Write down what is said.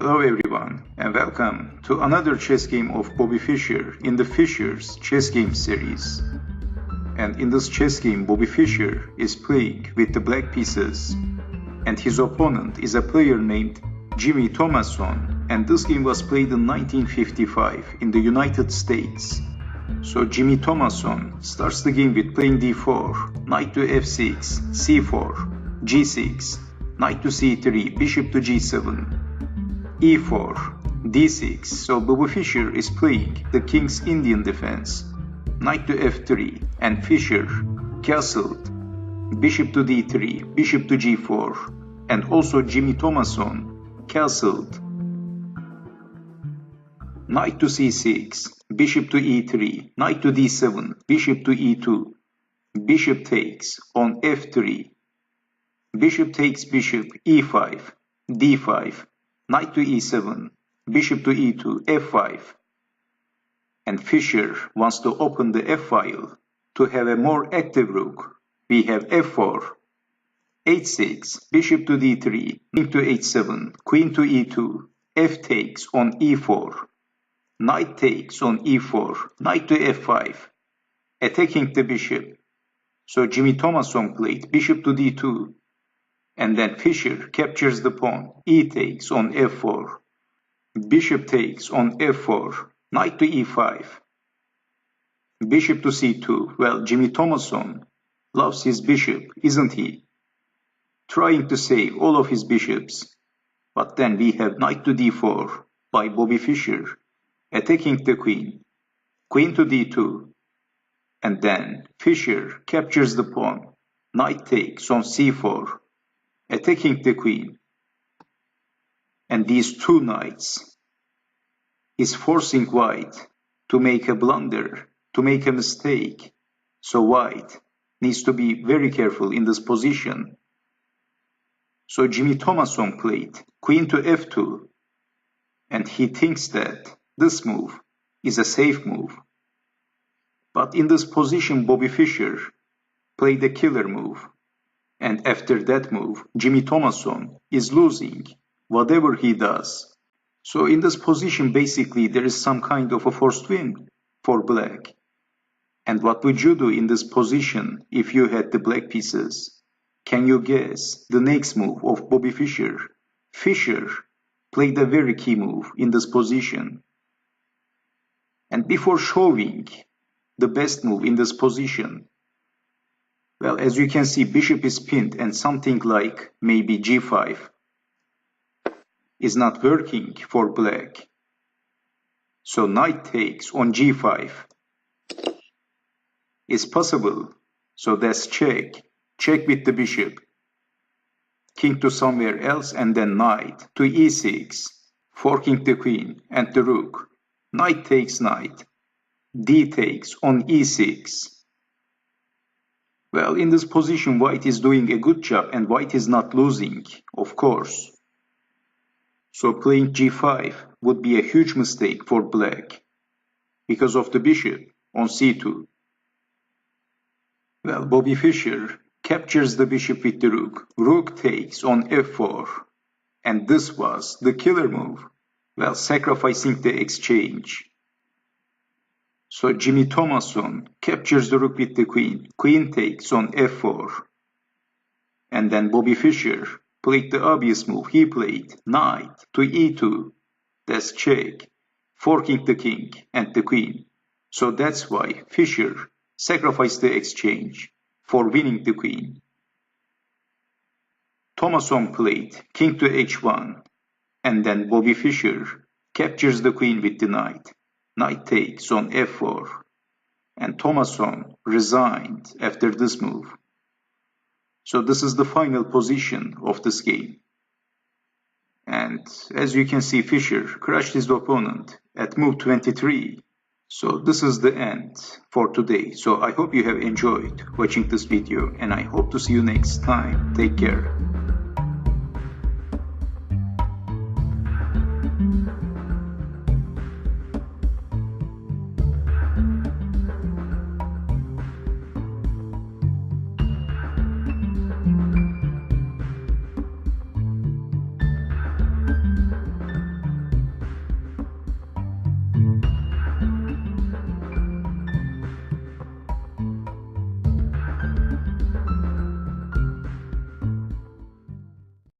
Hello everyone and welcome to another chess game of Bobby Fischer in the Fischer's chess game series. And in this chess game, Bobby Fischer is playing with the black pieces and his opponent is a player named Jimmy Thomason, and this game was played in 1955 in the United States. So Jimmy Thomason starts the game with playing d4, knight to f6, c4, g6, knight to c3, bishop to g7, e4, d6. So Bobby Fischer is playing the King's Indian defense, knight to f3, and Fischer castled bishop to d3, bishop to g4, and also Jimmy Thomason castled knight to c6, bishop to e3, knight to d7, bishop to e2, bishop takes on f3, bishop takes bishop, e5, d5, knight to e7, bishop to e2, f5. And Fischer wants to open the f-file to have a more active rook. We have f4, h6, bishop to d3, king to h7, queen to e2, f takes on e4, knight takes on e4, knight to f5, attacking the bishop. So Jimmy Thomason played bishop to d2, and then Fischer captures the pawn, e takes on f4, bishop takes on f4, knight to e5, bishop to c2. Well, Jimmy Thomason loves his bishop, isn't he? Trying to save all of his bishops. But then we have knight to d4 by Bobby Fischer, attacking the queen, queen to d2, and then Fischer captures the pawn, knight takes on c4, attacking the queen. And these two knights is forcing white to make a blunder, to make a mistake. So white needs to be very careful in this position. So Jimmy Thomason played queen to f2, and he thinks that this move is a safe move. But in this position, Bobby Fischer played a killer move. And after that move, Jimmy Thomason is losing whatever he does. So in this position, basically, there is some kind of a forced win for black. And what would you do in this position if you had the black pieces? Can you guess the next move of Bobby Fischer? Fischer played a very key move in this position. And before showing the best move in this position, well, as you can see, bishop is pinned and something like maybe g5 is not working for black. So knight takes on g5 is possible. So that's check. Check with the bishop. King to somewhere else and then knight to e6, forking the queen and the rook. Knight takes knight. D takes on e6. Well, in this position, white is doing a good job and white is not losing, of course. So playing g5 would be a huge mistake for black because of the bishop on c2. Well, Bobby Fischer captures the bishop with the rook. Rook takes on f4. And this was the killer move. Well, sacrificing the exchange. So Jimmy Thomason captures the rook with the queen. Queen takes on f4. And then Bobby Fischer played the obvious move. He played knight to e2. That's check, forking the king and the queen. So that's why Fischer sacrificed the exchange for winning the queen. Thomason played king to h1. And then Bobby Fischer captures the queen with the knight. Knight takes on f4, and Thomason resigned after this move. So this is the final position of this game. And as you can see, Fischer crushed his opponent at move 23. So this is the end for today. So I hope you have enjoyed watching this video and I hope to see you next time. Take care.